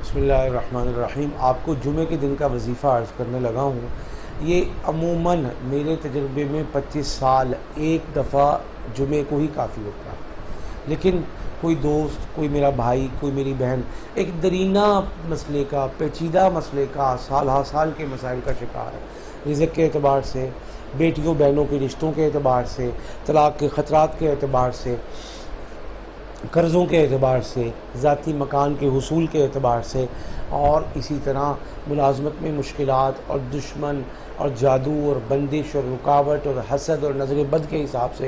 بسم اللہ الرحمن الرحیم۔ آپ کو جمعے کے دن کا وظیفہ عرض کرنے لگا ہوں۔ یہ عموماً میرے تجربے میں 25 سال ایک دفعہ جمعے کو ہی کافی ہوتا ہے، لیکن کوئی دوست، کوئی میرا بھائی، کوئی میری بہن ایک درینہ مسئلے کا، پیچیدہ مسئلے کا، سال ہر سال کے مسائل کا شکار ہے، رزق کے اعتبار سے، بیٹیوں بہنوں کے رشتوں کے اعتبار سے، طلاق کے خطرات کے اعتبار سے، قرضوں کے اعتبار سے، ذاتی مکان کے حصول کے اعتبار سے، اور اسی طرح ملازمت میں مشکلات اور دشمن اور جادو اور بندش اور رکاوٹ اور حسد اور نظر بد کے حساب سے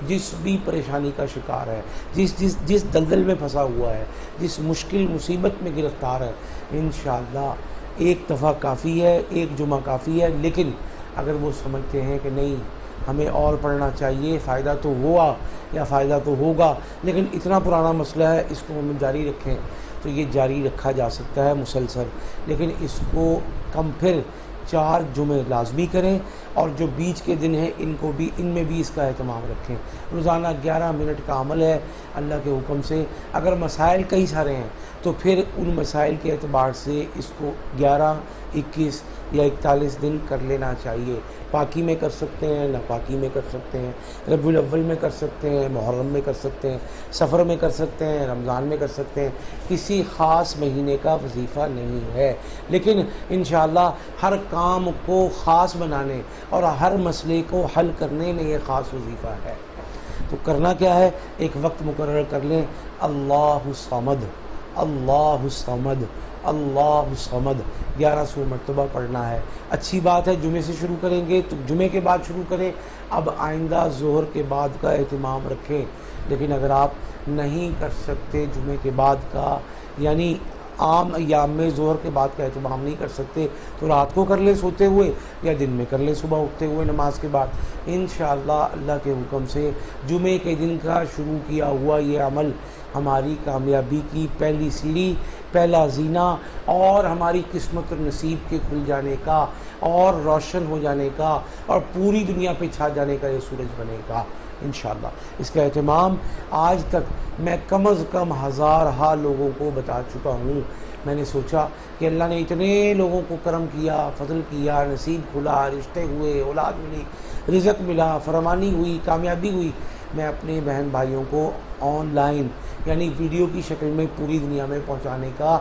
جس بھی پریشانی کا شکار ہے، جس دلدل میں پھنسا ہوا ہے، جس مشکل مصیبت میں گرفتار ہے، انشاءاللہ ایک دفعہ کافی ہے، ایک جمعہ کافی ہے۔ لیکن اگر وہ سمجھتے ہیں کہ نہیں ہمیں اور پڑھنا چاہیے، فائدہ تو ہوا یا فائدہ تو ہوگا، لیکن اتنا پرانا مسئلہ ہے، اس کو ہم جاری رکھیں، تو یہ جاری رکھا جا سکتا ہے مسلسل، لیکن اس کو کم پھر 4 جمعے لازمی کریں، اور جو بیچ کے دن ہیں ان میں بھی اس کا اہتمام رکھیں۔ روزانہ 11 منٹ کا عمل ہے اللہ کے حکم سے۔ اگر مسائل کئی سارے ہیں تو پھر ان مسائل کے اعتبار سے اس کو 11، 21 یا 41 دن کر لینا چاہیے۔ پاکی میں کر سکتے ہیں، ناپاکی میں کر سکتے ہیں، ربیع الاول میں کر سکتے ہیں، محرم میں کر سکتے ہیں، سفر میں کر سکتے ہیں، رمضان میں کر سکتے ہیں۔ کسی خاص مہینے کا وظیفہ نہیں ہے، لیکن انشاءاللہ ہر کام کو خاص بنانے اور ہر مسئلے کو حل کرنے میں یہ خاص وظیفہ ہے۔ تو کرنا کیا ہے؟ ایک وقت مقرر کر لیں، اللہ الصمد، اللہ الصمد، اللہ الصمد 1100 مرتبہ پڑھنا ہے۔ اچھی بات ہے، جمعے سے شروع کریں گے تو جمعے کے بعد شروع کریں، اب آئندہ ظہر کے بعد کا اہتمام رکھیں۔ لیکن اگر آپ نہیں کر سکتے جمعے کے بعد کا، یعنی عام ایام میں ظہر کے بعد کا اہتمام نہیں کر سکتے، تو رات کو کر لیں سوتے ہوئے، یا دن میں کر لیں صبح اٹھتے ہوئے نماز کے بعد۔ انشاءاللہ اللہ کے حکم سے جمعے کے دن کا شروع کیا ہوا یہ عمل ہماری کامیابی کی پہلی سیڑھی، پہلا زینہ، اور ہماری قسمت اور نصیب کے کھل جانے کا اور روشن ہو جانے کا اور پوری دنیا پہ چھا جانے کا یہ سورج بنے گا انشاءاللہ۔ اس کا اہتمام آج تک میں کم از کم 1000 لوگوں کو بتا چکا ہوں۔ میں نے سوچا کہ اللہ نے اتنے لوگوں کو کرم کیا، فضل کیا، نصیب کھلا، رشتے ہوئے، اولاد ملی، رزق ملا، فرمانی ہوئی، کامیابی ہوئی، میں اپنے بہن بھائیوں کو آن لائن یعنی ویڈیو کی شکل میں پوری دنیا میں پہنچانے کا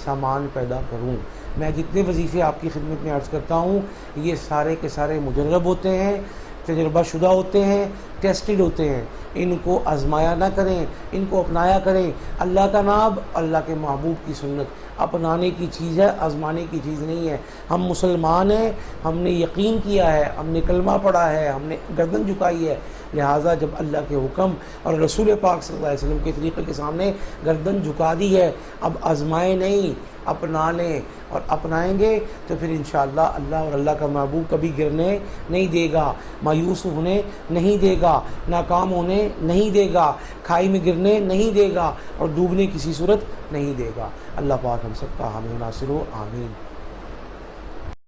سامان پیدا کروں۔ میں جتنے وظیفے آپ کی خدمت میں عرض کرتا ہوں یہ سارے کے سارے مجرب ہوتے ہیں، تجربہ شدہ ہوتے ہیں، ٹیسٹڈ ہوتے ہیں۔ ان کو آزمایا نہ کریں، ان کو اپنایا کریں۔ اللہ کا نام، اللہ کے محبوب کی سنت اپنانے کی چیز ہے، آزمانے کی چیز نہیں ہے۔ ہم مسلمان ہیں، ہم نے یقین کیا ہے، ہم نے کلمہ پڑھا ہے، ہم نے گردن جھکائی ہے، لہٰذا جب اللہ کے حکم اور رسول پاک صلی اللہ علیہ وسلم کے طریقے کے سامنے گردن جھکا دی ہے، اب آزمائیں نہیں، اپنا لیں، اور اپنائیں گے تو پھر انشاءاللہ اللہ اور اللہ کا محبوب کبھی گرنے نہیں دے گا، مایوس ہونے نہیں دے گا، ناکام ہونے نہیں دے گا، کھائی میں گرنے نہیں دے گا، اور ڈوبنے کسی صورت نہیں دے گا۔ اللہ پاک ہم سب کا حامی و ناصر ہو، آمین۔